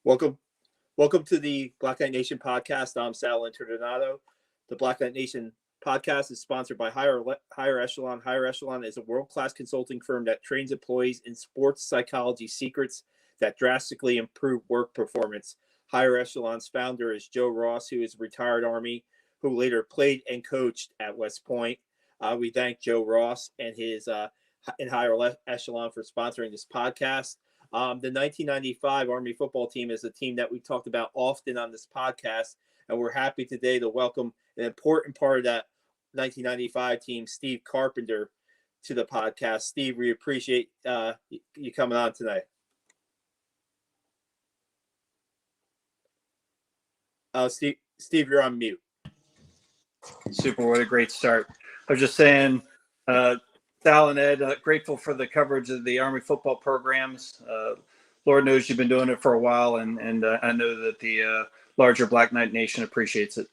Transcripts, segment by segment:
Welcome, welcome to the Black Knight Nation podcast. I'm Sal Internado. The Black Knight Nation podcast is sponsored by Higher Echelon. Higher Echelon is a world-class consulting firm that trains employees in sports psychology secrets that drastically improve work performance. Higher Echelon's founder is Joe Ross, who is a retired Army, who later played and coached at West Point. We thank Joe Ross and his and Higher Echelon for sponsoring this podcast. The 1995 Army football team is a team that we talked about often on this podcast, and we're happy today to welcome an important part of that 1995 team, Steve Carpenter, to the podcast. Steve, we appreciate you coming on tonight. Steve, you're on mute. Super. What a great start. I was just saying, Sal and Ed, grateful for the coverage of the Army football programs. Lord knows you've been doing it for a while, and I know that the larger Black Knight Nation appreciates it.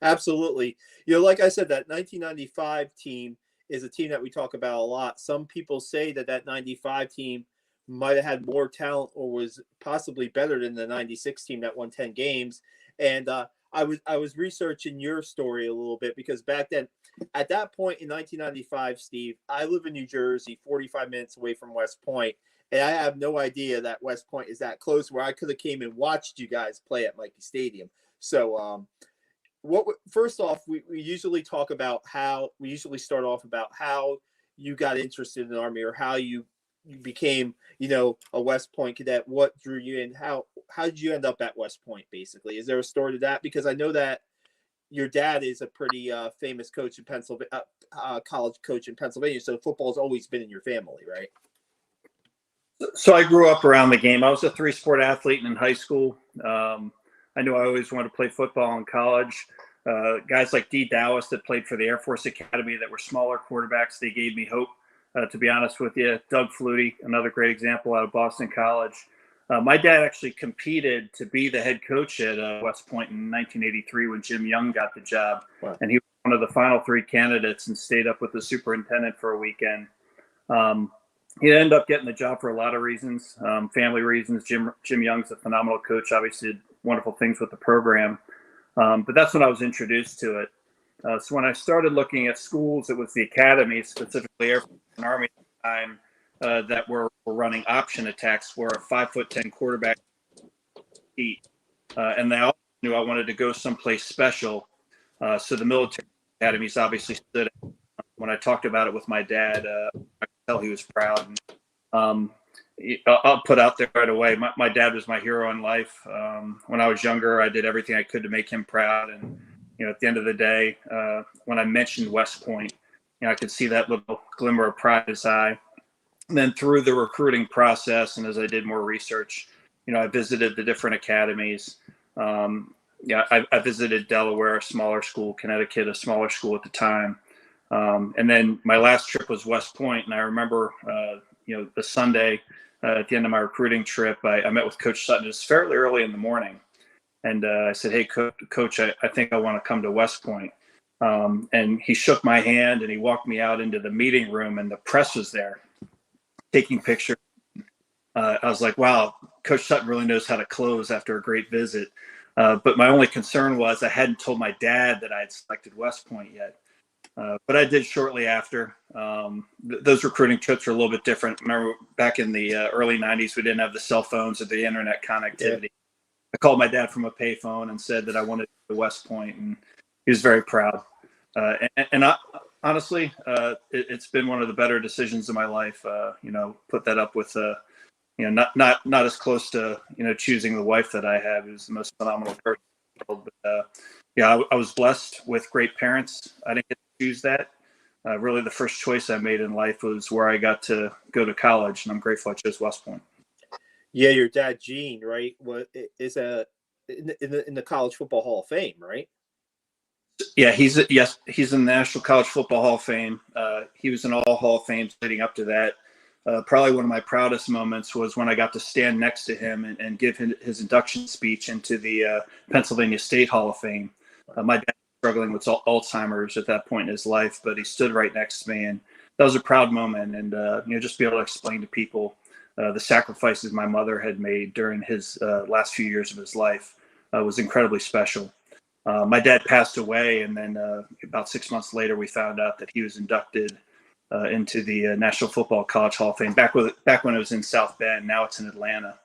Absolutely. You know, like I said, that 1995 team is a team that we talk about a lot. Some people say that 95 team might have had more talent or was possibly better than the 96 team that won 10 games. And I was researching your story a little bit because back then, at that point in 1995, Steve, I live in New Jersey, 45 minutes away from West Point, and I have no idea that West Point is that close where I could have came and watched you guys play at Mikey Stadium. So, first off, we usually talk about how how you got interested in the Army or how you became, a West Point cadet. What drew you in? How did you end up at West Point, basically? Is there a story to that? Because I know that your dad is a pretty famous coach in Pennsylvania, college coach in Pennsylvania. So football's always been in your family, right? So I grew up around the game. I was a 3-sport athlete in high school. I knew I always wanted to play football in college. Guys like D. Dowis that played for the Air Force Academy that were smaller quarterbacks, they gave me hope, to be honest with you. Doug Flutie, another great example out of Boston College. My dad actually competed to be the head coach at West Point in 1983 when Jim Young got the job. Wow. And he was one of the final 3 candidates and stayed up with the superintendent for a weekend. He ended up getting the job for a lot of reasons, family reasons. Jim Young's a phenomenal coach, obviously did wonderful things with the program. But that's when I was introduced to it. So when I started looking at schools, it was the academy, specifically Air Force and Army at the time, that were running option attacks where a 5'10" quarterback eat. And they all knew I wanted to go someplace special. So the military academies obviously stood out. When I talked about it with my dad, I could tell he was proud. And, I'll put out there right away, my dad was my hero in life. When I was younger, I did everything I could to make him proud. And, at the end of the day, when I mentioned West Point, I could see that little glimmer of pride in his eye. And then through the recruiting process, and as I did more research, I visited the different academies. I visited Delaware, a smaller school, Connecticut, a smaller school at the time. And then my last trip was West Point. And I remember, the Sunday at the end of my recruiting trip, I met with Coach Sutton. It was fairly early in the morning. And I said, hey, Coach, I think I want to come to West Point. And he shook my hand and he walked me out into the meeting room, and the press was there taking pictures. I was like, wow, Coach Sutton really knows how to close after a great visit. But my only concern was I hadn't told my dad that I had selected West Point yet. But I did shortly after. Those recruiting trips were a little bit different. Remember, back in the early 90s, we didn't have the cell phones or the internet connectivity. Yeah. I called my dad from a payphone and said that I wanted to go to West Point, and he was very proud. Honestly, it's been one of the better decisions of my life. Put that up with, not as close to, choosing the wife that I have, who's the most phenomenal person in the world. But I was blessed with great parents. I didn't get to choose that. Really, the first choice I made in life was where I got to go to college, and I'm grateful I chose West Point. Yeah, your dad, Gene, right, is in the College Football Hall of Fame, right? Yeah, he's in the National College Football Hall of Fame. He was in all Hall of Fames leading up to that. Probably one of my proudest moments was when I got to stand next to him and give him his induction speech into the Pennsylvania State Hall of Fame. My dad was struggling with Alzheimer's at that point in his life, but he stood right next to me, and that was a proud moment. And just be able to explain to people the sacrifices my mother had made during his last few years of his life was incredibly special. My dad passed away, and then about 6 months later, we found out that he was inducted into the National Football College Hall of Fame back when it was in South Bend. Now it's in Atlanta.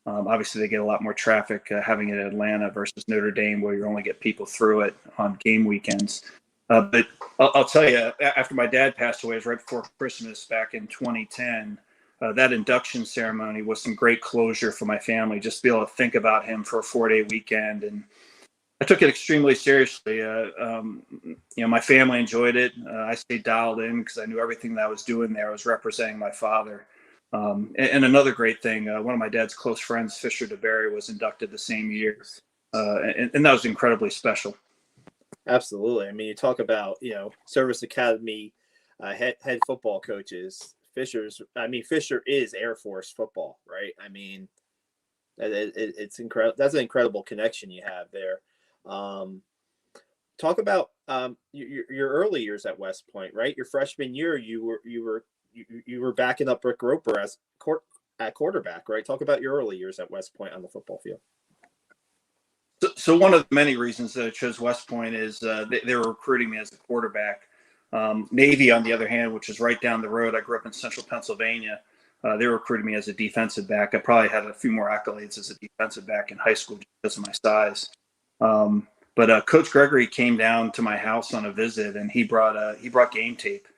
Obviously, they get a lot more traffic having it in Atlanta versus Notre Dame, where you only get people through it on game weekends. But I'll tell you, after my dad passed away, it was right before Christmas back in 2010. That induction ceremony was some great closure for my family, just to be able to think about him for a 4-day weekend. And I took it extremely seriously. My family enjoyed it. I stayed dialed in because I knew everything that I was doing there was representing my father. And another great thing, one of my dad's close friends, Fisher DeBerry, was inducted the same year. And that was incredibly special. Absolutely. I mean, you talk about, service academy head football coaches. Fisher is Air Force football, right? I mean, it's incredible. That's an incredible connection you have there. Talk about your early years at West Point, right? Your freshman year, you were backing up Rick Roper at quarterback, right? Talk about your early years at West Point on the football field. So one of the many reasons that I chose West Point is they were recruiting me as a quarterback. Navy, on the other hand, which is right down the road, I grew up in central Pennsylvania. They were recruiting me as a defensive back. I probably had a few more accolades as a defensive back in high school just because of my size. But Coach Gregory came down to my house on a visit, and he brought game tape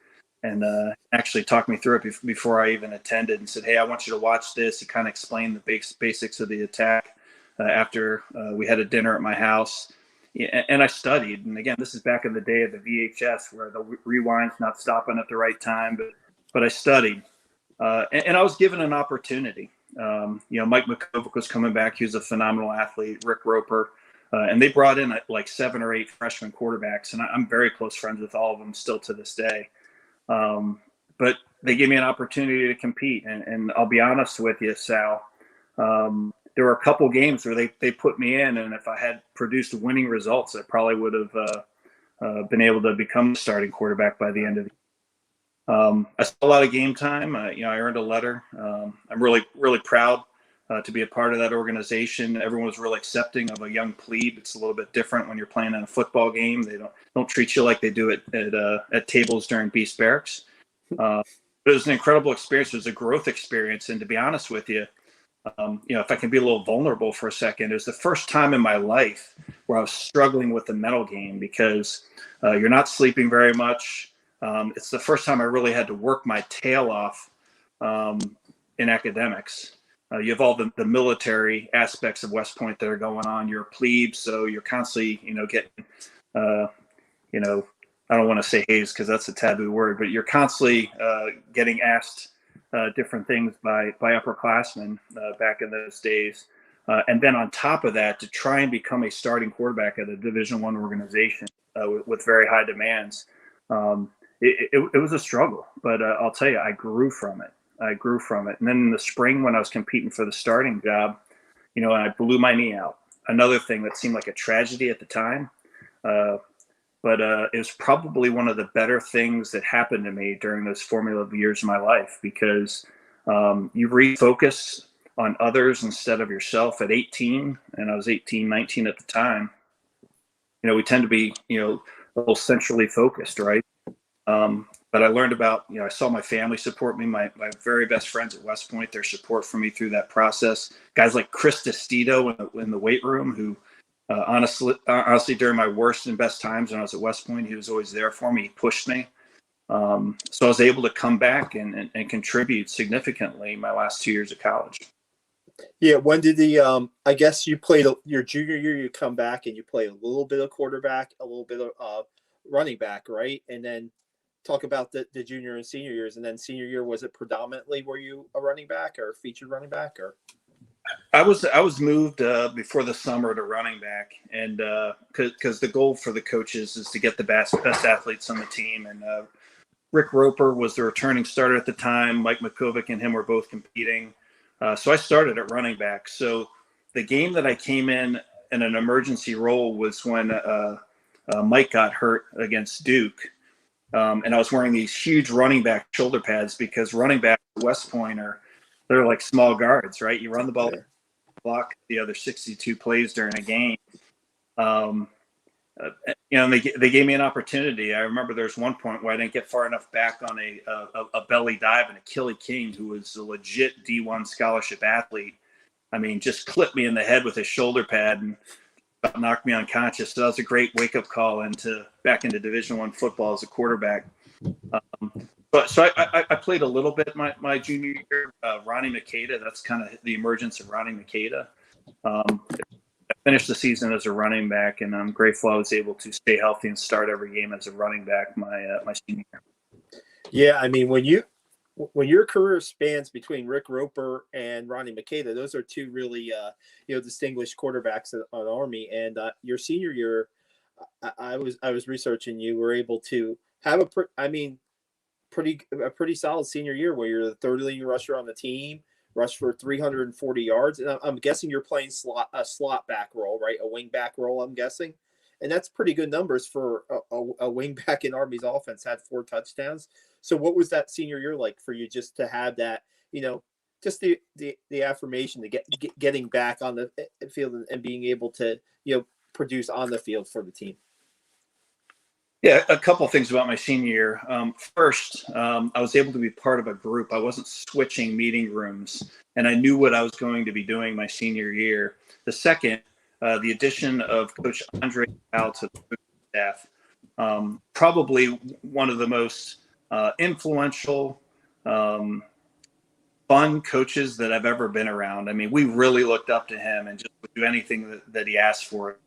and actually talked me through it before I even attended, and said, "Hey, I want you to watch this." He kind of explained the basics of the attack. After we had a dinner at my house, and I studied. And again, this is back in the day of the VHS where the rewind's not stopping at the right time, but I studied, and I was given an opportunity. Mike McCovic was coming back. He was a phenomenal athlete. Rick Roper, and they brought in like 7 or 8 freshman quarterbacks, and I'm very close friends with all of them still to this day. But they gave me an opportunity to compete, and I'll be honest with you, Sal. There were a couple games where they put me in, and if I had produced winning results, I probably would have been able to become the starting quarterback by the end of the year. I saw a lot of game time. I earned a letter. I'm really, really proud to be a part of that organization. Everyone was really accepting of a young plebe. It's a little bit different when you're playing in a football game. They don't treat you like they do at tables during Beast Barracks. But it was an incredible experience. It was a growth experience, and to be honest with you, if I can be a little vulnerable for a second, it was the first time in my life where I was struggling with the mental game because you're not sleeping very much. It's the first time I really had to work my tail off in academics. You have all the military aspects of West Point that are going on. You're a plebe, so you're constantly, getting, I don't want to say hazed because that's a taboo word, but you're constantly getting asked different things by upperclassmen back in those days. And then on top of that, to try and become a starting quarterback at a Division I organization with very high demands, it was a struggle. But I'll tell you, I grew from it. And then in the spring when I was competing for the starting job, I blew my knee out. Another thing that seemed like a tragedy at the time. But it was probably one of the better things that happened to me during those formative years of my life because you refocus on others instead of yourself at 18, and I was 18, 19 at the time. We tend to be, a little centrally focused, right? But I learned about, I saw my family support me, my very best friends at West Point, their support for me through that process. Guys like Chris DeStito in the weight room who, honestly, during my worst and best times when I was at West Point, he was always there for me. He pushed me. So I was able to come back and contribute significantly my last 2 years of college. Yeah. When did I guess you played your junior year, you come back and you play a little bit of quarterback, a little bit of running back, right? And then talk about the junior and senior years. And then senior year, was it predominantly, were you a running back or featured running back or? I was moved before the summer to running back, and because the goal for the coaches is to get the best athletes on the team. And Rick Roper was the returning starter at the time. Mike McCovic and him were both competing, so I started at running back. So the game that I came in an emergency role was when Mike got hurt against Duke, and I was wearing these huge running back shoulder pads because running back at West Point are they're like small guards, right? You run the ball, Yeah. block the other 62 plays during a game. And they gave me an opportunity. I remember there's one point where I didn't get far enough back on a belly dive, and Achille King, who was a legit D1 scholarship athlete, I mean, just clipped me in the head with his shoulder pad and about knocked me unconscious. So that was a great wake-up call back into Division I football as a quarterback. So I played a little bit my junior year. Ronnie Makeda, that's kind of the emergence of Ronnie Makeda. I finished the season as a running back, and I'm grateful I was able to stay healthy and start every game as a running back my senior year. Yeah, I mean, when your career spans between Rick Roper and Ronnie Makeda, those are two really distinguished quarterbacks on Army. And your senior year, I was researching, you were able to have a pretty solid senior year where you're the third leading rusher on the team, rushed for 340 yards. And I'm guessing you're playing a slot back role, right? A wing back role, I'm guessing. And that's pretty good numbers for a wing back in Army's offense, had 4 touchdowns. So what was that senior year like for you, just to have that, just the affirmation to getting back on the field and being able to, produce on the field for the team? Yeah, a couple of things about my senior year. First, I was able to be part of a group. I wasn't switching meeting rooms, and I knew what I was going to be doing my senior year. The second, the addition of Coach Andre Powell to the staff, probably one of the most influential, fun coaches that I've ever been around. I mean, we really looked up to him and just would do anything that he asked for.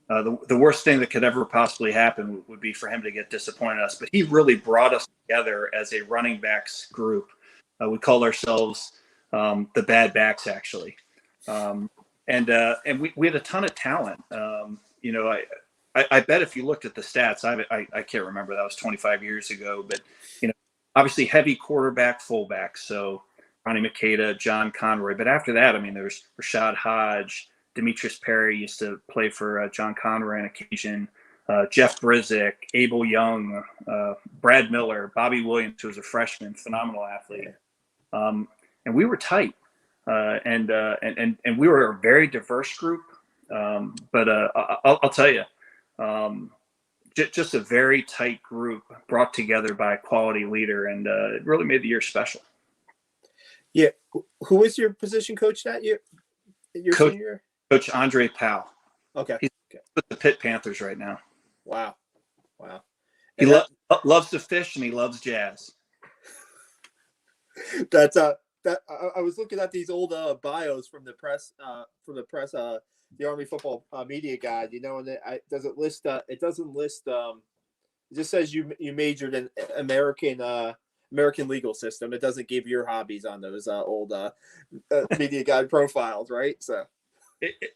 The worst thing that could ever possibly happen would be for him to get disappointed in us. But he really brought us together as a running backs group. We called ourselves the Bad Backs, actually. And we had a ton of talent. I bet if you looked at the stats, I can't remember, that was 25 years ago, but obviously heavy quarterback, fullback. So Ronnie Makeda, John Conroy. But after that, I mean, there's Rashad Hodge, Demetrius Perry used to play for John Conroy on occasion, Jeff Brizick, Abel Young, Brad Miller, Bobby Williams, who was a freshman, phenomenal athlete. And we were tight, and we were a very diverse group. But I'll tell you, just a very tight group brought together by a quality leader, and it really made the year special. Yeah. Who was your position coach that year? Your senior year? Coach Andre Powell. Okay. He's with the Pitt Panthers right now. Wow. He loves to fish and he loves jazz. That's that I was looking at these old bios from the press, the Army football media guide, and it doesn't list. It just says you majored in American legal system. It doesn't give your hobbies on those old media guide profiles, right? So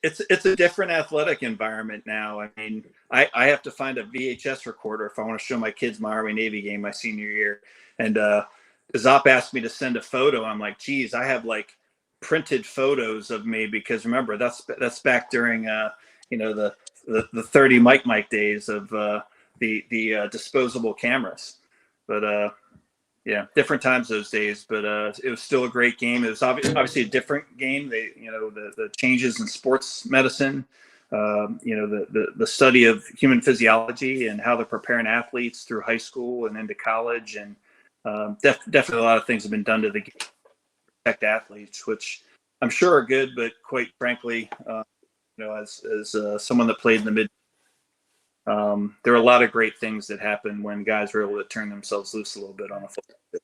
it's a different athletic environment now. I mean, I have to find a VHS recorder if I want to show my kids my Army Navy game my senior year. And Zop asked me to send a photo. I'm like, geez, I have like printed photos of me, because remember that's back during the 30 Mike days of the disposable cameras. But yeah, different times those days, but it was still a great game. It was obviously a different game. The changes in sports medicine, the study of human physiology and how they're preparing athletes through high school and into college, and definitely a lot of things have been done to the game to protect athletes, which I'm sure are good, but quite frankly, as someone that played in the mid. There are a lot of great things that happen when guys are able to turn themselves loose a little bit on a football field.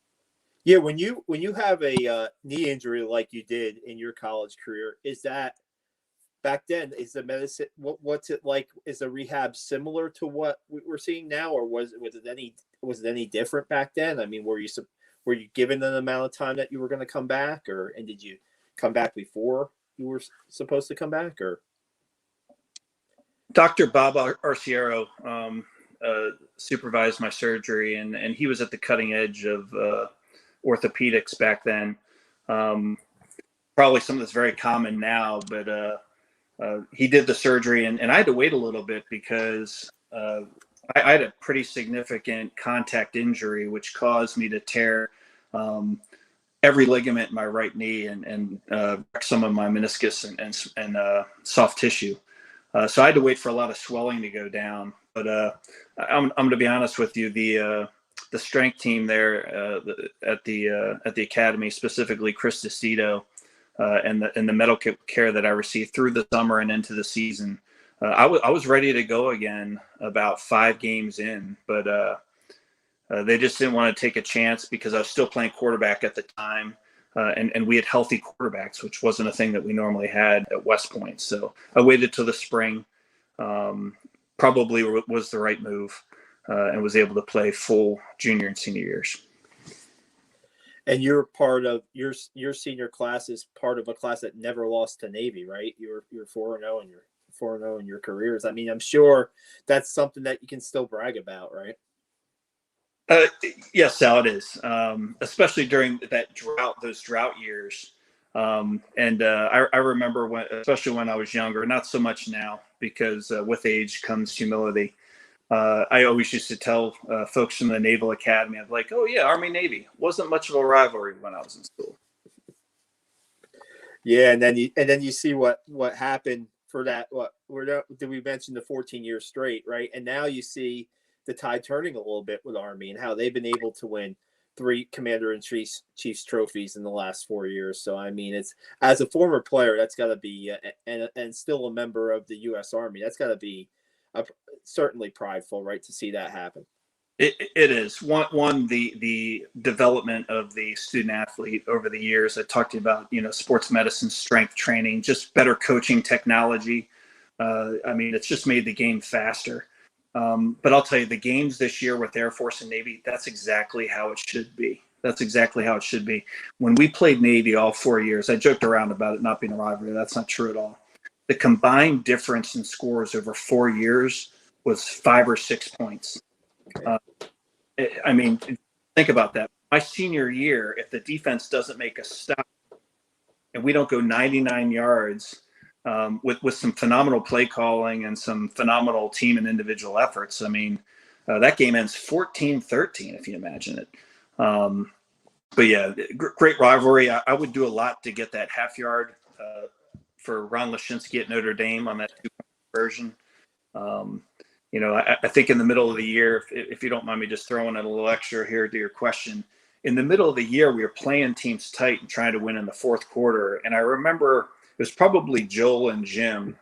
Yeah, when you have a knee injury like you did in your college career, is that back then? Is the medicine what's it like? Is the rehab similar to what we're seeing now, or was it any different back then? I mean, were you given an amount of time that you were going to come back, and did you come back before you were supposed to come back, or? Dr. Bob Arciero supervised my surgery, and he was at the cutting edge of orthopedics back then. Probably something that's very common now, but he did the surgery, and I had to wait a little bit because I had a pretty significant contact injury, which caused me to tear every ligament in my right knee and some of my meniscus and soft tissue. So I had to wait for a lot of swelling to go down. But I'm going to be honest with you, the strength team there at the academy, specifically Chris DeCito, and the medical care that I received through the summer and into the season, I was ready to go again about 5 games in, but they just didn't want to take a chance because I was still playing quarterback at the time. And we had healthy quarterbacks, which wasn't a thing that we normally had at West Point. So I waited till the spring, probably was the right move, and was able to play full junior and senior years. And you're part of your senior class is part of a class that never lost to Navy, right? You're 4-0 and you're 4-0 in your careers. I mean, I'm sure that's something that you can still brag about, right? Yes, Sal, it is, especially during those drought years. I remember especially when I was younger, not so much now because with age comes humility. I always used to tell folks from the Naval Academy, I'm like, oh yeah, Army Navy wasn't much of a rivalry when I was in school. Yeah, and then you see what happened for that. Did we mention the 14 years straight, right? And now you see the tide turning a little bit with Army and how they've been able to win 3 Commander-in-Chief's trophies in the last 4 years. So, I mean, it's as a former player, that's got to be, and still a member of the U.S. Army, that's got to be certainly prideful, right, to see that happen. It is. One the development of the student athlete over the years. I talked to you about, sports medicine, strength training, just better coaching technology. I mean, it's just made the game faster. But I'll tell you, the games this year with Air Force and Navy, that's exactly how it should be. That's exactly how it should be. When we played Navy all 4 years, I joked around about it not being a rivalry. That's not true at all. The combined difference in scores over 4 years was 5 or 6 points. I mean, think about that. My senior year, if the defense doesn't make a stop and we don't go 99 yards, with some phenomenal play calling and some phenomenal team and individual efforts. I mean, that game ends 14-13, if you imagine it. But yeah, great rivalry. I would do a lot to get that half yard for Ron Lashinsky at Notre Dame on that 2-point conversion. I think in the middle of the year, if you don't mind me just throwing in a little extra here to your question, in the middle of the year, we were playing teams tight and trying to win in the fourth quarter. And I remember it was probably Joel and Jim,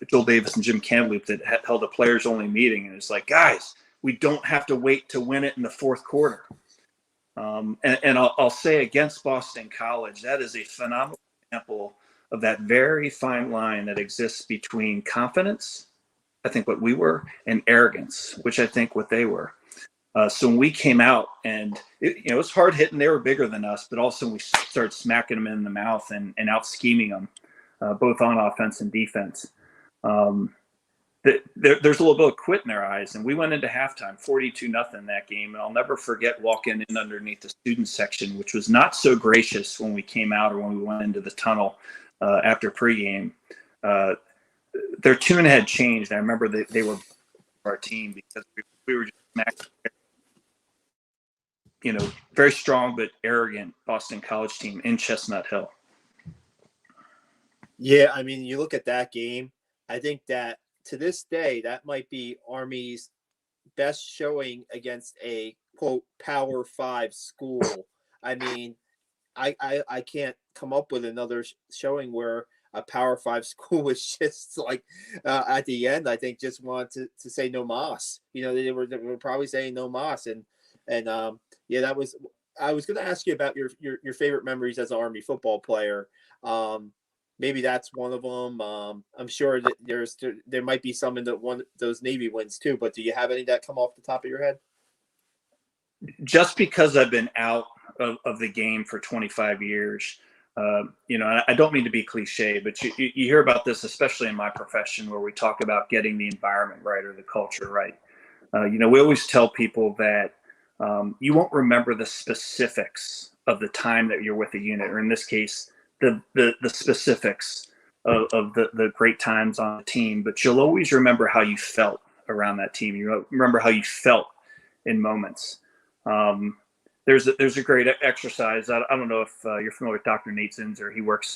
Joel Davis and Jim Kamloop that held a players-only meeting. And it's like, guys, we don't have to wait to win it in the fourth quarter. And I'll say against Boston College, that is a phenomenal example of that very fine line that exists between confidence, I think what we were, and arrogance, which I think what they were. So when we came out and it was hard hitting, they were bigger than us, but also we started smacking them in the mouth and out scheming them. Both on offense and defense. There's a little bit of quit in their eyes, and we went into halftime 42-0 that game. And I'll never forget walking in underneath the student section, which was not so gracious when we came out or when we went into the tunnel after pregame. Their tune had changed. I remember they were our team because we were just very strong but arrogant Boston College team in Chestnut Hill. Yeah, I mean, you look at that game, I think that to this day, that might be Army's best showing against a, quote, Power 5 school. I mean, I can't come up with another showing where a Power 5 school was just like, at the end, I think just wanted to say no mas. They were probably saying no mas. And yeah, that was – I was going to ask you about your favorite memories as an Army football player. Maybe that's one of them. I'm sure that there might be some in those Navy wins too. But do you have any that come off the top of your head? Just because I've been out of the game for 25 years, I don't mean to be cliche, but you hear about this, especially in my profession, where we talk about getting the environment right or the culture right. We always tell people that you won't remember the specifics of the time that you're with a unit, or in this case, the specifics of the great times on the team, but you'll always remember how you felt around that team. You remember how you felt in moments. There's a great exercise. I don't know if you're familiar with Dr. Nate Zinzer. He works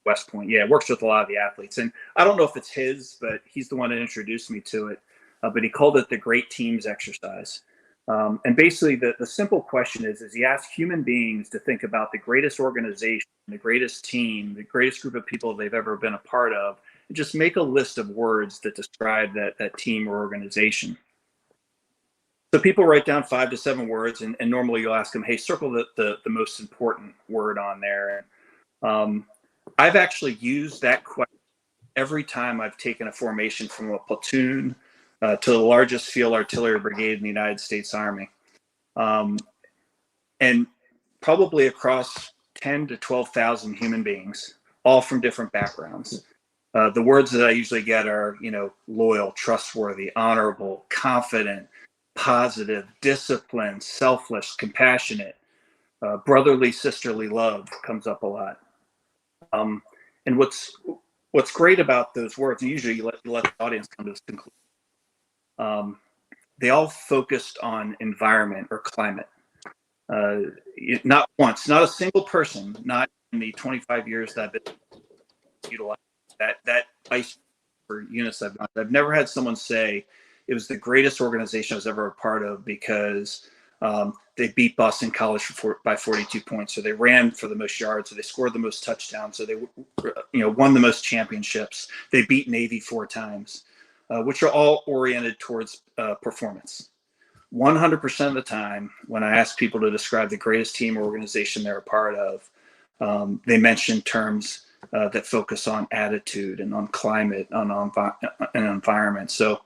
West Point. Yeah, works with a lot of the athletes. And I don't know if it's his, but he's the one that introduced me to it. But he called it the great teams exercise. And basically the simple question is he asked human beings to think about the greatest organization, the greatest team, the greatest group of people they've ever been a part of, and just make a list of words that describe that team or organization. So people write down 5 to 7 words, and normally you'll ask them, hey, circle the most important word on there. I've actually used that question every time I've taken a formation from a platoon to the largest field artillery brigade in the United States Army. And probably across 10 to 12,000 human beings, all from different backgrounds. The words that I usually get are, loyal, trustworthy, honorable, confident, positive, disciplined, selfless, compassionate, brotherly, sisterly love comes up a lot. And what's great about those words, and usually you let the audience come to this conclusion, they all focused on environment or climate. Not once, not a single person, not in the 25 years that I've been utilizing that ice for units I've never had someone say it was the greatest organization I was ever a part of because they beat Boston College by 42 points, or they ran for the most yards, or they scored the most touchdowns, so they won the most championships. They beat Navy 4 times, which are all oriented towards performance. 100% of the time, when I ask people to describe the greatest team or organization they're a part of, they mention terms that focus on attitude and on climate, on environment. So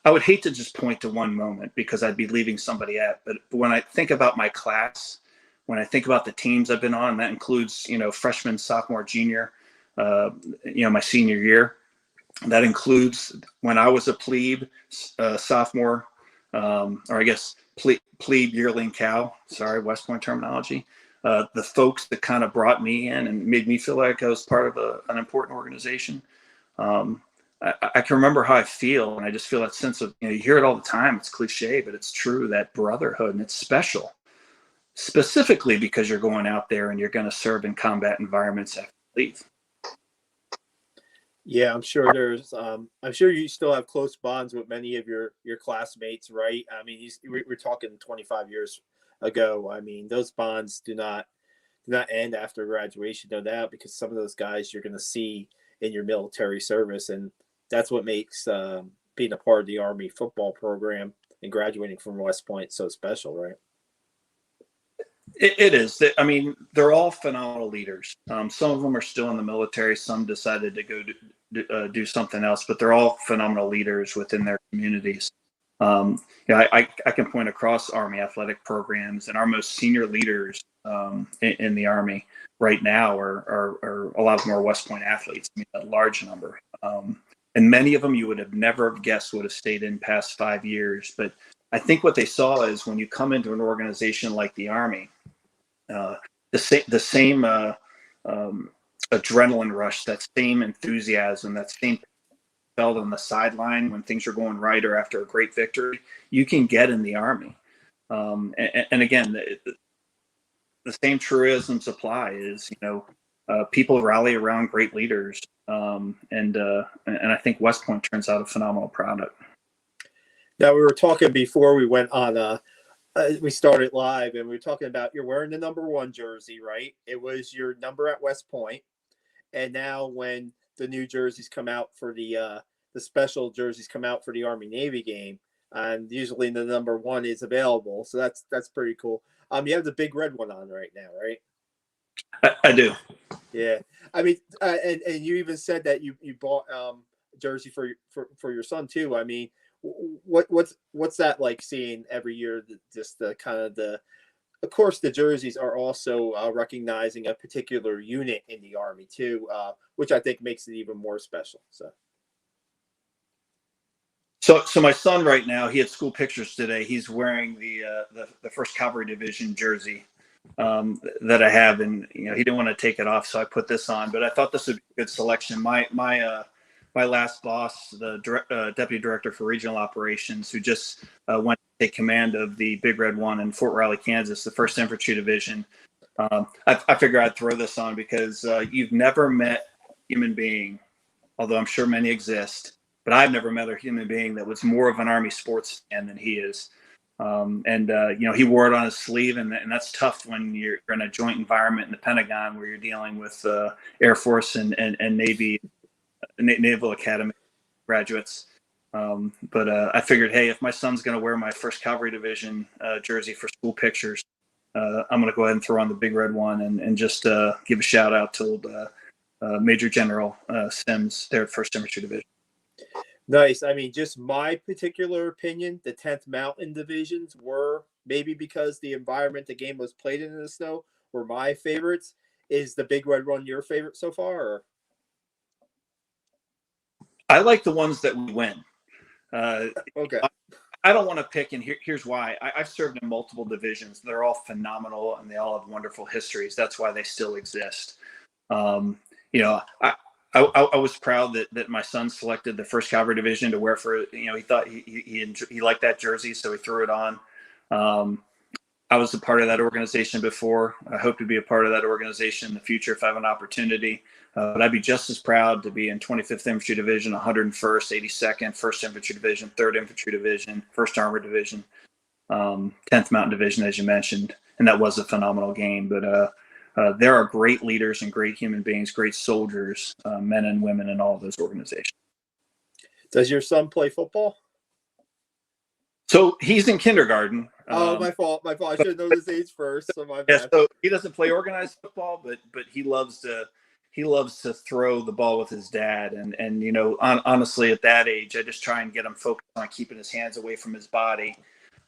I would hate to just point to one moment because I'd be leaving somebody out. But when I think about my class, when I think about the teams I've been on, that includes, freshman, sophomore, junior, my senior year. That includes when I was a plebe, sophomore, or I guess plebe, yearling cow. Sorry, West Point terminology. The folks that kind of brought me in and made me feel like I was part of an important organization. I can remember how I feel, and I just feel that sense of, you hear it all the time. It's cliche, but it's true, that brotherhood, and it's special, specifically because you're going out there and you're going to serve in combat environments after you leave. Yeah, I'm sure I'm sure you still have close bonds with many of your classmates, right? I mean, we're talking 25 years ago. I mean, those bonds do not end after graduation, no doubt, because some of those guys you're going to see in your military service, and that's what makes being a part of the Army football program and graduating from West Point so special, right? It is. I mean, they're all phenomenal leaders. Some of them are still in the military. Some decided to go do something else, but they're all phenomenal leaders within their communities. I can point across Army athletic programs, and our most senior leaders in the Army right now are a lot of them are West Point athletes. I mean, a large number. And many of them you would have never guessed would have stayed in past 5 years. But I think what they saw is when you come into an organization like the Army, the same adrenaline rush, that same enthusiasm, that same felt on the sideline when things are going right or after a great victory, you can get in the Army. And again, the same truisms apply. Is people rally around great leaders, and I think West Point turns out a phenomenal product. Now, we were talking before we went on. We started live, and we were talking about you're wearing the number 1 jersey, right? It was your number at West Point, and now when the new jerseys come out for the special jerseys come out for the Army Navy game, and usually the number 1 is available, so that's pretty cool. You have the big red one on right now, right? I do. Yeah, I mean, and you even said that you bought jersey for your son too. I mean, what's that like seeing every year? Just the kind of of course, the jerseys are also recognizing a particular unit in the Army too, which I think makes it even more special. So my son right now, he had school pictures today. He's wearing the 1st Cavalry Division jersey that I have, and he didn't want to take it off, so I put this on. But I thought this would be a good selection. My my last boss, the deputy director for regional operations, who just went to take command of the Big Red One in Fort Riley, Kansas, the 1st Infantry Division. I figure I'd throw this on because you've never met a human being, although I'm sure many exist, but I've never met a human being that was more of an Army sports fan than he is. He wore it on his sleeve, and that's tough when you're in a joint environment in the Pentagon where you're dealing with Air Force and Navy, Naval Academy graduates. But I figured, hey, if my son's going to wear my 1st Cavalry Division jersey for school pictures, I'm going to go ahead and throw on the Big Red One and just give a shout out to Major General Sims there at 1st Infantry Division. Nice. I mean, just my particular opinion, the 10th Mountain Divisions were, maybe because the environment the game was played in the snow, were my favorites. Is the Big Red One your favorite so far? Or? I like the ones that we win. Okay. I don't want to pick, and here's why. I've served in multiple divisions. They're all phenomenal, and they all have wonderful histories. That's why they still exist. I was proud that my son selected the 1st Cavalry Division to wear for, he thought he liked that jersey, so he threw it on. I was a part of that organization before. I hope to be a part of that organization in the future if I have an opportunity. But I'd be just as proud to be in 25th Infantry Division, 101st, 82nd, 1st Infantry Division, 3rd Infantry Division, 1st Armored Division, 10th Mountain Division, as you mentioned. And that was a phenomenal game. But there are great leaders and great human beings, great soldiers, men and women in all of those organizations. Does your son play football? So he's in kindergarten. Oh, my fault. I should have known his age first. So my bad. Yeah, so he doesn't play organized football, but he loves to throw the ball with his dad. And honestly, at that age, I just try and get him focused on keeping his hands away from his body,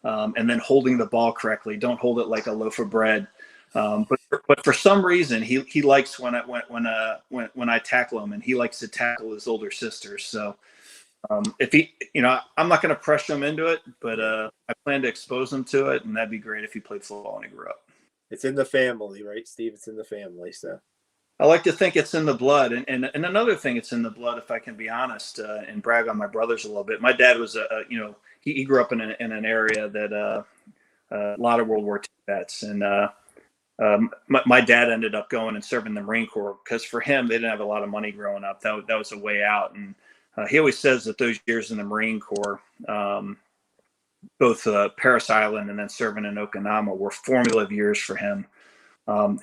and then holding the ball correctly. Don't hold it like a loaf of bread. But for some reason, he likes when I tackle him, and he likes to tackle his older sisters. So if he, I'm not going to pressure him into it, but I plan to expose him to it, and that'd be great if he played football when he grew up. It's in the family, right, Steve? It's in the family. So I like to think it's in the blood, and another thing, it's in the blood. If I can be honest and brag on my brothers a little bit, my dad was he grew up in an area that a lot of World War II vets, and my dad ended up going and serving the Marine Corps because for him, they didn't have a lot of money growing up. That was a way out. And he always says that those years in the Marine Corps, both Parris Island and then serving in Okinawa, were formative years for him.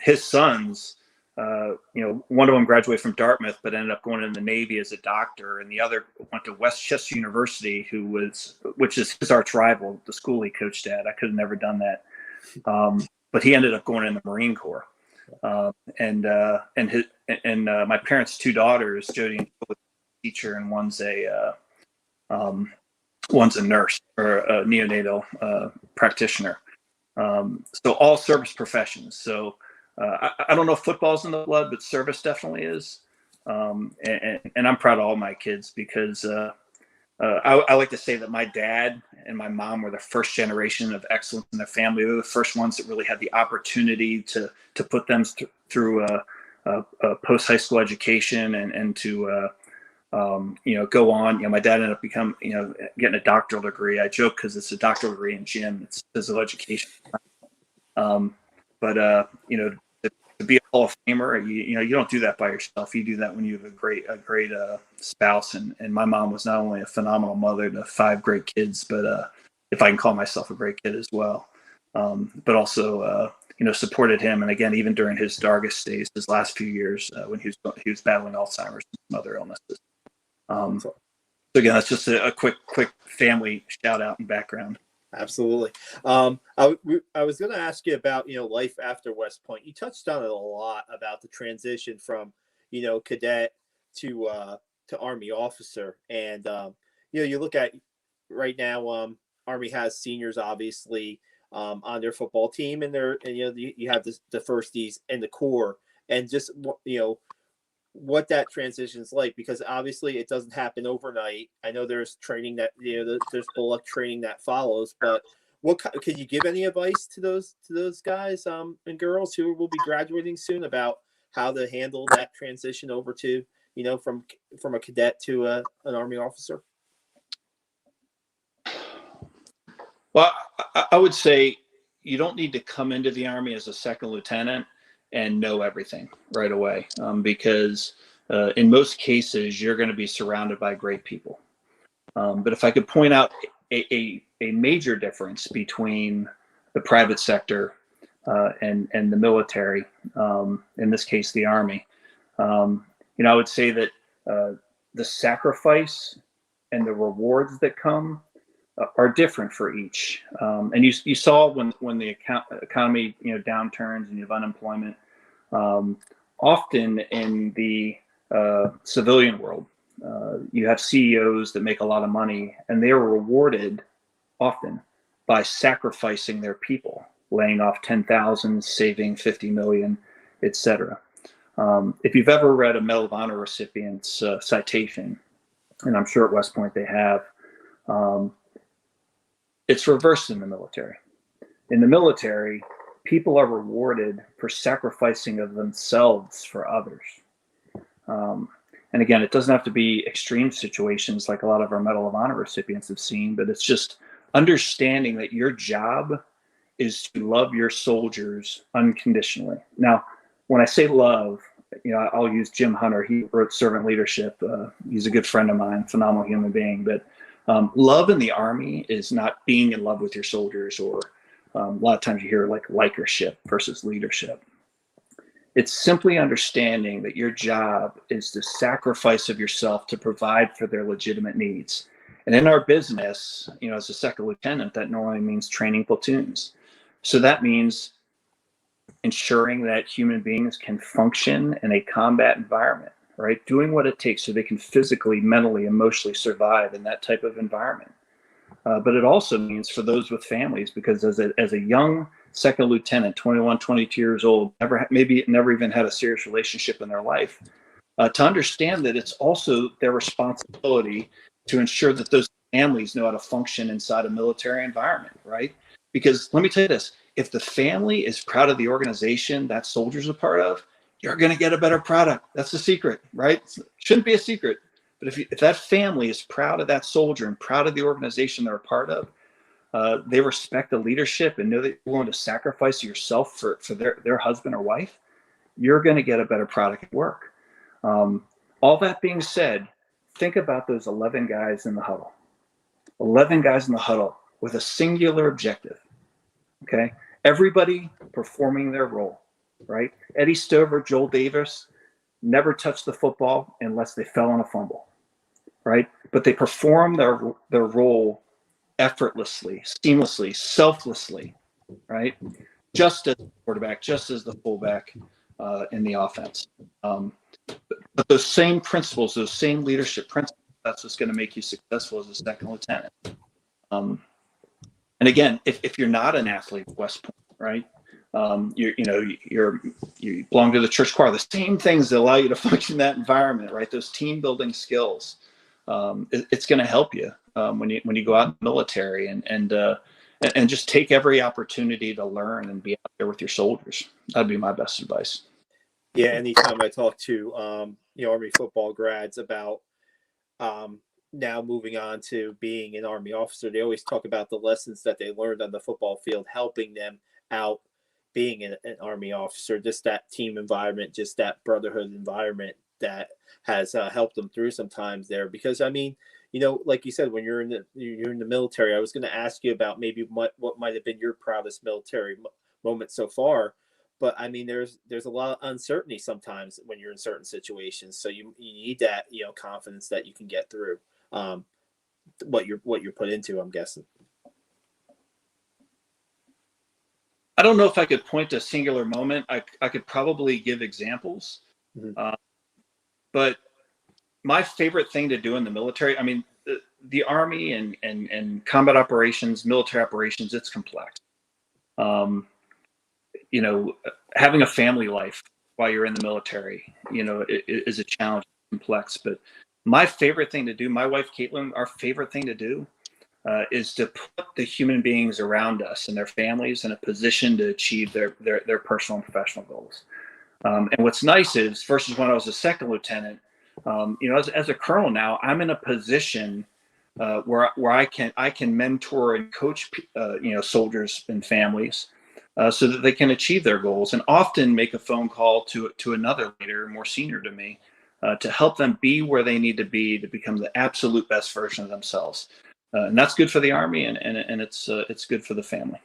His sons, one of them graduated from Dartmouth, but ended up going in the Navy as a doctor. And the other went to Westchester University, which is his arch rival, the school he coached at. I could have never done that. But he ended up going in the Marine Corps. And my parents' 2 daughters, Jody and Joe, teacher, and one's a nurse or a neonatal practitioner. So all service professions. So I don't know if football's in the blood, but service definitely is. And I'm proud of all my kids because I like to say that my dad and my mom were the first generation of excellence in their family. They were the first ones that really had the opportunity to put them through a post-high school education and to go on. My dad ended up getting a doctoral degree. I joke because it's a doctoral degree in gym. It's physical education. To be a Hall of Famer, you don't do that by yourself. You do that when you have a great spouse. And my mom was not only a phenomenal mother to 5 great kids, but if I can call myself a great kid as well, but also supported him. And again, even during his darkest days, his last few years when he was battling Alzheimer's and some other illnesses. So again, that's just a quick family shout out and background. Absolutely. I was going to ask you about, life after West Point. You touched on it a lot about the transition from, cadet to Army officer. And, you look at right now, Army has seniors, obviously, on their football team, and you have the firsties and the Corps, and just, what that transition is like, because obviously it doesn't happen overnight. I know there's training that, there's bullet training that follows, but can you give any advice to those guys and girls who will be graduating soon about how to handle that transition over to, from a cadet to an Army officer? Well, I would say you don't need to come into the Army as a second lieutenant and know everything right away, because in most cases, you're going to be surrounded by great people. But if I could point out a major difference between the private sector and the military, in this case, the Army, I would say that the sacrifice and the rewards that come are different for each. And you saw when the economy downturns and you have unemployment, often in the civilian world, you have CEOs that make a lot of money, and they are rewarded often by sacrificing their people, laying off 10,000, saving 50 million, etc. If you've ever read a Medal of Honor recipient's citation, and I'm sure at West Point they have, it's reversed in the military. In the military, people are rewarded for sacrificing of themselves for others. And again, it doesn't have to be extreme situations like a lot of our Medal of Honor recipients have seen, but it's just understanding that your job is to love your soldiers unconditionally. Now, when I say love, I'll use Jim Hunter. He wrote Servant Leadership. He's a good friend of mine, phenomenal human being. But love in the Army is not being in love with your soldiers, or a lot of times you hear like likership versus leadership. It's simply understanding that your job is the sacrifice of yourself to provide for their legitimate needs. And in our business, as a second lieutenant, that normally means training platoons. So that means ensuring that human beings can function in a combat environment, right? Doing what it takes so they can physically, mentally, emotionally survive in that type of environment. But it also means for those with families, because as a young second lieutenant, 21, 22 years old, maybe never even had a serious relationship in their life, to understand that it's also their responsibility to ensure that those families know how to function inside a military environment, right? Because let me tell you this, if the family is proud of the organization that soldier's a part of, you're going to get a better product. That's the secret, right? Shouldn't be a secret. But if that family is proud of that soldier and proud of the organization they're a part of, they respect the leadership and know that you're willing to sacrifice yourself for their husband or wife, you're going to get a better product at work. All that being said, think about those 11 guys in the huddle. 11 guys in the huddle with a singular objective, okay? Everybody performing their role, right? Eddie Stover, Joel Davis never touched the football unless they fell on a fumble, right? But they perform their role effortlessly, seamlessly, selflessly, right? Just as the quarterback, just as the fullback in the offense. But those same principles, those same leadership principles, that's what's going to make you successful as a second lieutenant. And again, if you're not an athlete at West Point, right? You belong to the church choir. The same things that allow you to function in that environment, right? Those team building skills. It's going to help you when you go out in the military and just take every opportunity to learn and be out there with your soldiers. That'd be my best advice. Yeah, anytime I talk to Army football grads about now moving on to being an Army officer, they always talk about the lessons that they learned on the football field, helping them out being an Army officer, just that team environment, just that brotherhood environment that has helped them through sometimes there. Because I mean, like you said, when you're in the military, I was going to ask you about maybe what might have been your proudest military moment so far. But I mean, there's a lot of uncertainty sometimes when you're in certain situations. So you need that confidence that you can get through what you're put into, I'm guessing. I don't know if I could point to a singular moment. I could probably give examples. Mm-hmm. But my favorite thing to do in the military, I mean, the Army and combat operations, military operations, it's complex. Having a family life while you're in the military, is a challenge, complex. But my favorite thing to do, my wife, Caitlin, our favorite thing to do is to put the human beings around us and their families in a position to achieve their personal and professional goals. And what's nice is, versus when I was a second lieutenant, As a colonel now, I'm in a position where I can mentor and coach soldiers and families so that they can achieve their goals, and often make a phone call to another leader more senior to me to help them be where they need to be to become the absolute best version of themselves. And that's good for the Army, and it's good for the family.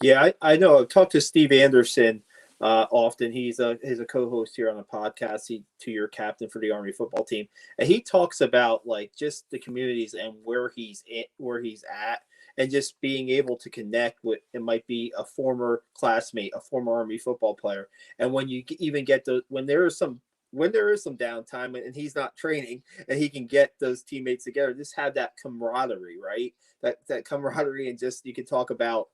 Yeah, I know. I've talked to Steve Anderson often. He's a co-host here on the podcast. He 2-year captain for the Army football team, and he talks about like just the communities and where he's at, and just being able to connect with. It might be a former classmate, a former Army football player, and when you even get when there is some downtime and he's not training, and he can get those teammates together, just have that camaraderie, right? That camaraderie, and just you can talk about.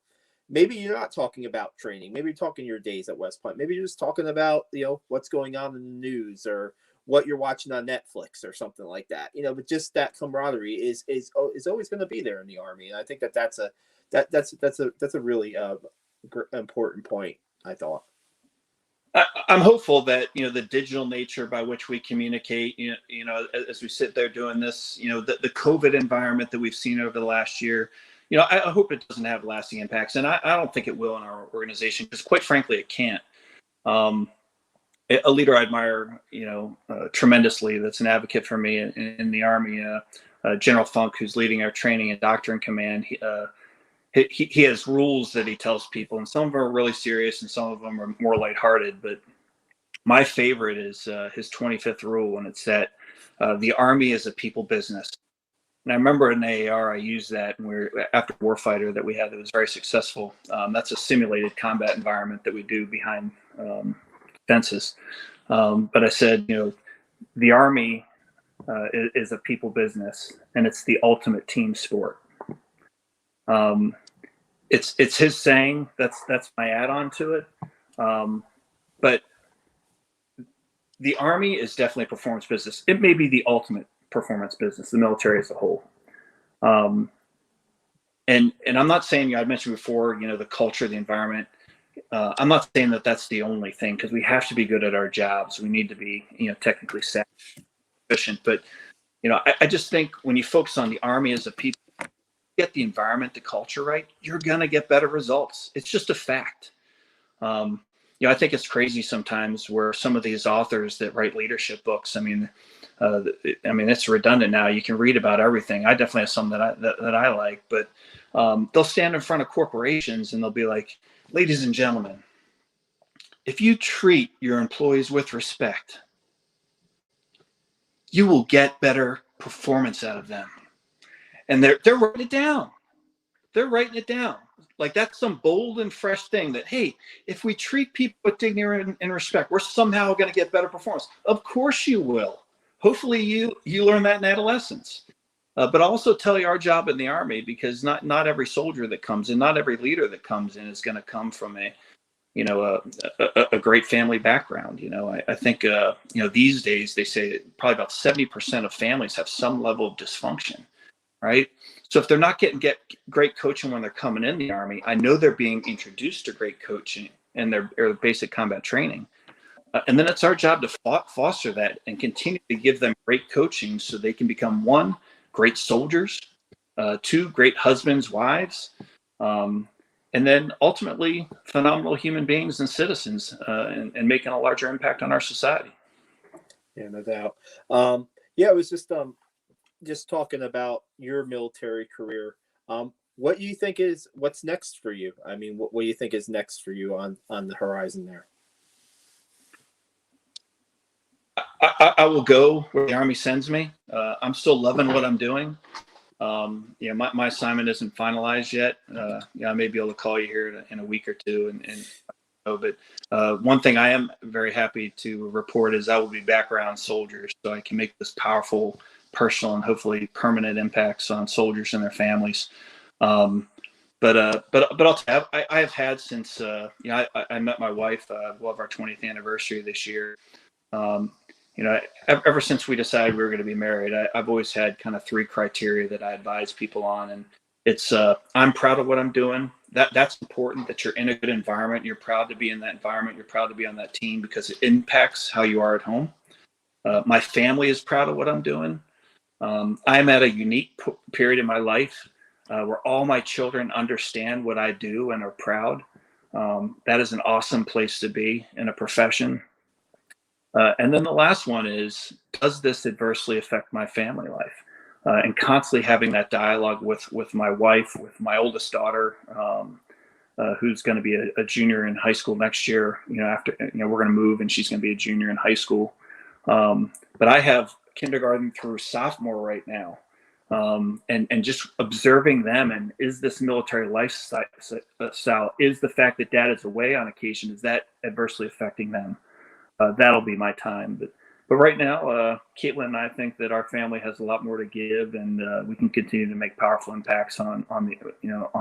Maybe you're not talking about training. Maybe you're talking your days at West Point. Maybe you're just talking about, what's going on in the news or what you're watching on Netflix or something like that. But just that camaraderie is always going to be there in the Army. And I think that's a really important point, I thought. I'm hopeful that, the digital nature by which we communicate, as we sit there doing this, the COVID environment that we've seen over the last year, I hope it doesn't have lasting impacts, and I don't think it will in our organization, because quite frankly, it can't. A leader I admire, tremendously, that's an advocate for me in the Army, General Funk, who's leading our training and doctrine command. He has rules that he tells people, and some of them are really serious, and some of them are more lighthearted. But my favorite is his 25th rule, and it's that the Army is a people business. And I remember in AAR, I used that after Warfighter that we had that was very successful. That's a simulated combat environment that we do behind fences. But I said, the Army is a people business, and it's the ultimate team sport. It's his saying. That's my add-on to it. But the Army is definitely a performance business. It may be the ultimate performance business, the military as a whole. And I'm not saying, I mentioned before, the culture, the environment. I'm not saying that that's the only thing, because we have to be good at our jobs. We need to be, technically efficient. But, I just think when you focus on the Army as a people, get the environment, the culture right, you're going to get better results. It's just a fact. I think it's crazy sometimes where some of these authors that write leadership books, it's redundant now. You can read about everything. I definitely have some that I like, but they'll stand in front of corporations and they'll be like, ladies and gentlemen, if you treat your employees with respect, you will get better performance out of them. And they're writing it down. They're writing it down. Like that's some bold and fresh thing that, hey, if we treat people with dignity and respect, we're somehow going to get better performance. Of course you will. Hopefully you learn that in adolescence. But also tell you our job in the Army, because not every soldier that comes in, not every leader that comes in is going to come from a great family background. I think, these days they say probably about 70% of families have some level of dysfunction. Right. So if they're not getting great coaching when they're coming in the Army, I know they're being introduced to great coaching and their basic combat training. And then it's our job to foster that and continue to give them great coaching so they can become, 1, great soldiers, 2, great husbands, wives, and then ultimately phenomenal human beings and citizens, and making a larger impact on our society. Yeah, no doubt. It was just talking about your military career. What do you think what's next for you? What do you think is next for you on the horizon there? I will go where the Army sends me. I'm still loving what I'm doing. My assignment isn't finalized yet. I may be able to call you here in a week or two. But one thing I am very happy to report is I will be back around soldiers, so I can make this powerful personal and hopefully permanent impacts on soldiers and their families. But I'll tell you, I have had since I met my wife. We'll have our 20th anniversary this year. Ever since we decided we were going to be married, I've always had kind of 3 criteria that I advise people on, and it's I'm proud of what I'm doing. That's important, that you're in a good environment. You're proud to be in that environment. You're proud to be on that team because it impacts how you are at home. My family is proud of what I'm doing. I'm at a unique period in my life where all my children understand what I do and are proud. That is an awesome place to be in a profession. And then the last one is, does this adversely affect my family life? And constantly having that dialogue with my wife, with my oldest daughter, who's going to be a junior in high school next year. After we're going to move, and she's going to be a junior in high school. But I have kindergarten through sophomore right now, and just observing them, and is this military lifestyle, is the fact that dad is away on occasion, is that adversely affecting them? That'll be my time. But right now, Caitlin and I think that our family has a lot more to give, and we can continue to make powerful impacts on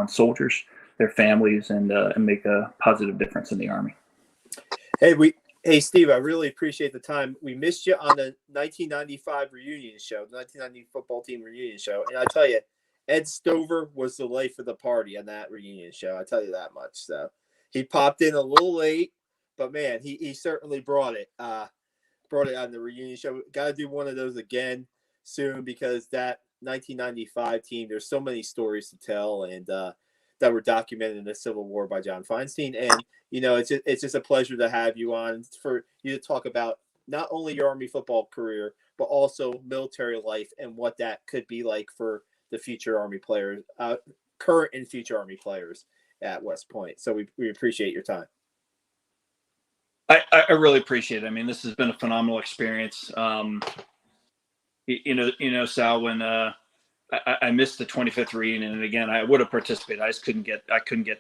soldiers, their families, and make a positive difference in the Army. Hey, Steve, I really appreciate the time. We missed you on the 1995 reunion show, the 1990 football team reunion show. And I tell you, Ed Stover was the life of the party on that reunion show. I tell you that much. So he popped in a little late, but man, he certainly brought it on the reunion show. Got to do one of those again soon, because that 1995 team, there's so many stories to tell, and that were documented in the Civil War by John Feinstein. And it's just a pleasure to have you on, for you to talk about not only your Army football career, but also military life and what that could be like for the future Army players, current and future Army players at West Point. So we appreciate your time. I really appreciate it. I mean, this has been a phenomenal experience. Sal, when I missed the 25th reunion, and again, I would have participated. I just couldn't get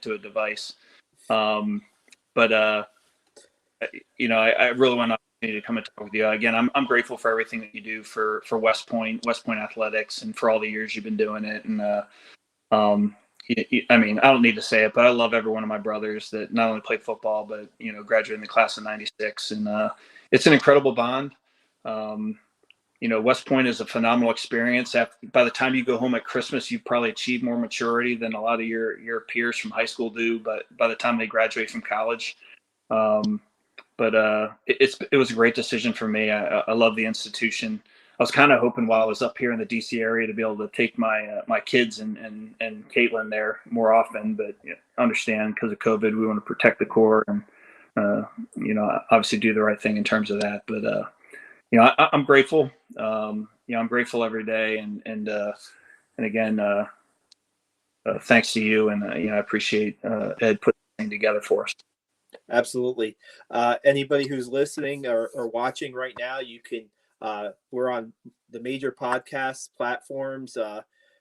to a device. But I really want an opportunity to come and talk with you again. I'm grateful for everything that you do for West Point athletics, and for all the years you've been doing it. And I mean, I don't need to say it, but I love every one of my brothers that not only played football, but graduated in the class of '96, and it's an incredible bond. West Point is a phenomenal experience. By the time you go home at Christmas, you've probably achieved more maturity than a lot of your peers from high school do. But by the time they graduate from college, it was a great decision for me. I love the institution. I was kind of hoping while I was up here in the DC area to be able to take my kids and Caitlin there more often, but understand because of COVID, we want to protect the Corps and obviously do the right thing in terms of that. But I'm grateful. I'm grateful every day, and again, thanks to you, and I appreciate Ed putting this thing together for us. Absolutely. Anybody who's listening or watching right now, you can. We're on the major podcast platforms,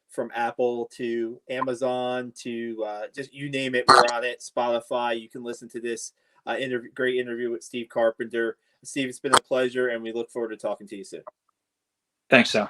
from Apple to Amazon to just you name it, we're on it. Spotify. You can listen to this great interview with Steve Carpenter. Steve, it's been a pleasure, and we look forward to talking to you soon. Thanks, Sal.